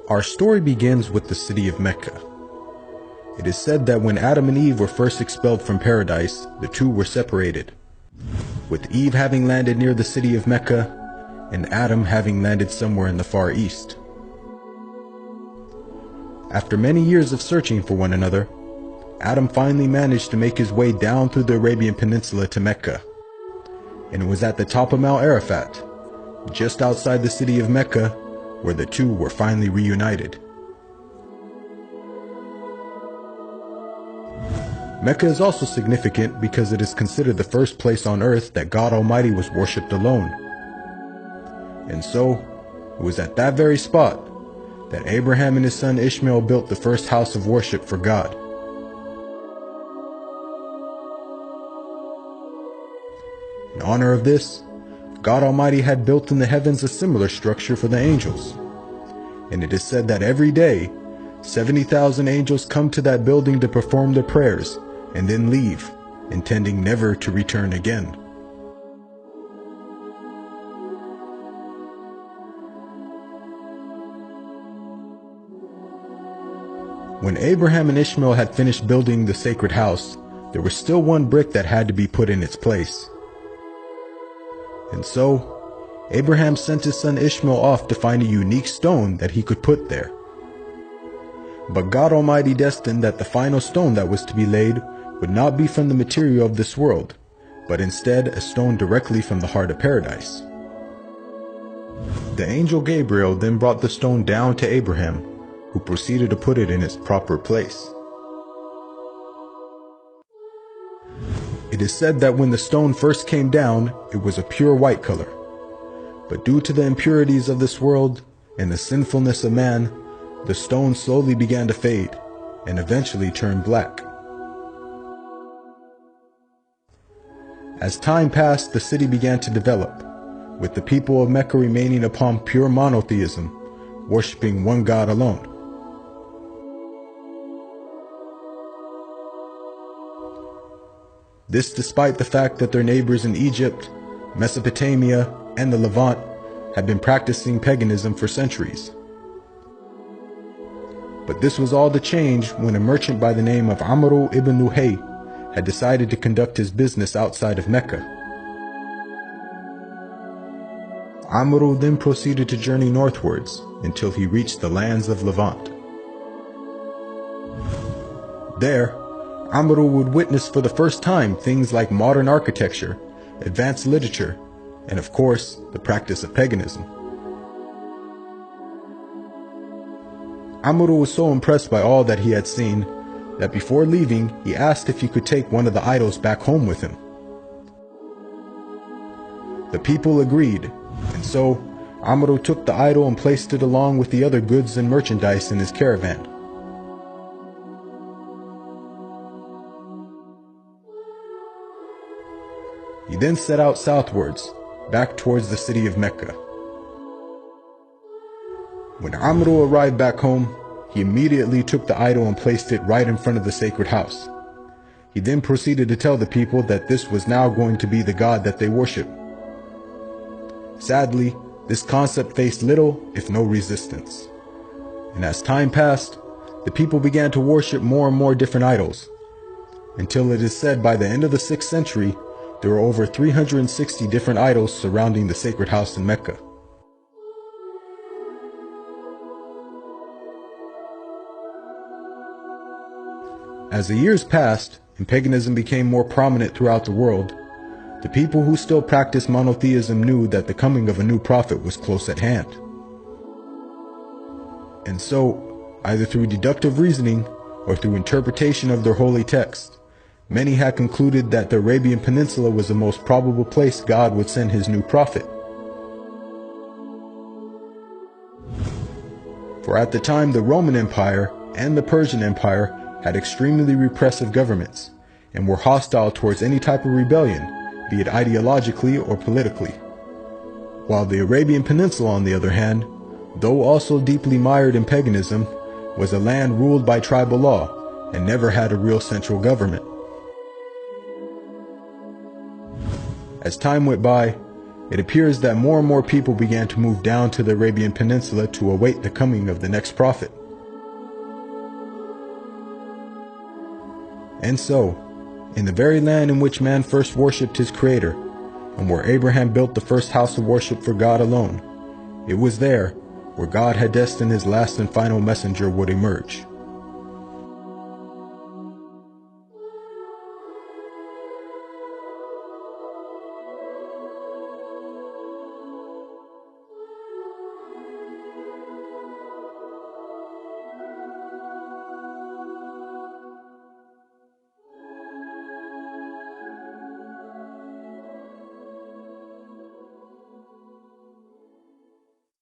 Our story begins with the city of Mecca. It is said that when Adam and Eve were first expelled from paradise, the two were separated, with Eve having landed near the city of Mecca, and Adam having landed somewhere in the Far East. After many years of searching for one another, Adam finally managed to make his way down through the Arabian Peninsula to Mecca, and it was at the top of Mount Arafat, just outside the city of Mecca, where the two were finally reunited. Mecca is also significant because it is considered the first place on earth that God Almighty was worshipped alone. And so, it was at that very spot that Abraham and his son Ishmael built the first house of worship for God. In honor of this, God Almighty had built in the heavens a similar structure for the angels. And it is said that every day, 70,000 angels come to that building to perform their prayers and then leave, intending never to return again. When Abraham and Ishmael had finished building the sacred house, there was still one brick that had to be put in its place. And so, Abraham sent his son Ishmael off to find a unique stone that he could put there. But God Almighty destined that the final stone that was to be laid would not be from the material of this world, but instead a stone directly from the heart of paradise. The angel Gabriel then brought the stone down to Abraham, who proceeded to put it in its proper place. It is said that when the stone first came down, it was a pure white color. But due to the impurities of this world and the sinfulness of man, the stone slowly began to fade and eventually turned black. As time passed, the city began to develop, with the people of Mecca remaining upon pure monotheism, worshiping one God alone. This despite the fact that their neighbors in Egypt, Mesopotamia, and the Levant had been practicing paganism for centuries. But this was all to change when a merchant by the name of Amr ibn Luhay had decided to conduct his business outside of Mecca. Amr then proceeded to journey northwards until he reached the lands of Levant. There, Amr would witness for the first time things like modern architecture, advanced literature, and of course, the practice of paganism. Amr was so impressed by all that he had seen that before leaving, he asked if he could take one of the idols back home with him. The people agreed, and so Amr took the idol and placed it along with the other goods and merchandise in his caravan. He then set out southwards, back towards the city of Mecca. When Amr arrived back home, he immediately took the idol and placed it right in front of the sacred house. He then proceeded to tell the people that this was now going to be the God that they worship. Sadly, this concept faced little, if no resistance. And as time passed, the people began to worship more and more different idols, until it is said by the end of the 6th century, there were over 360 different idols surrounding the sacred house in Mecca. As the years passed and paganism became more prominent throughout the world, the people who still practiced monotheism knew that the coming of a new prophet was close at hand. And so, either through deductive reasoning or through interpretation of their holy text, many had concluded that the Arabian Peninsula was the most probable place God would send his new prophet. For at the time, the Roman Empire and the Persian Empire had extremely repressive governments and were hostile towards any type of rebellion, be it ideologically or politically. While the Arabian Peninsula, on the other hand, though also deeply mired in paganism, was a land ruled by tribal law and never had a real central government. As time went by, It appears that more and more people began to move down to the Arabian Peninsula to await the coming of the next prophet. And so, in the very land in which man first worshipped his Creator, and where Abraham built the first house of worship for God alone, it was there where God had destined his last and final messenger would emerge.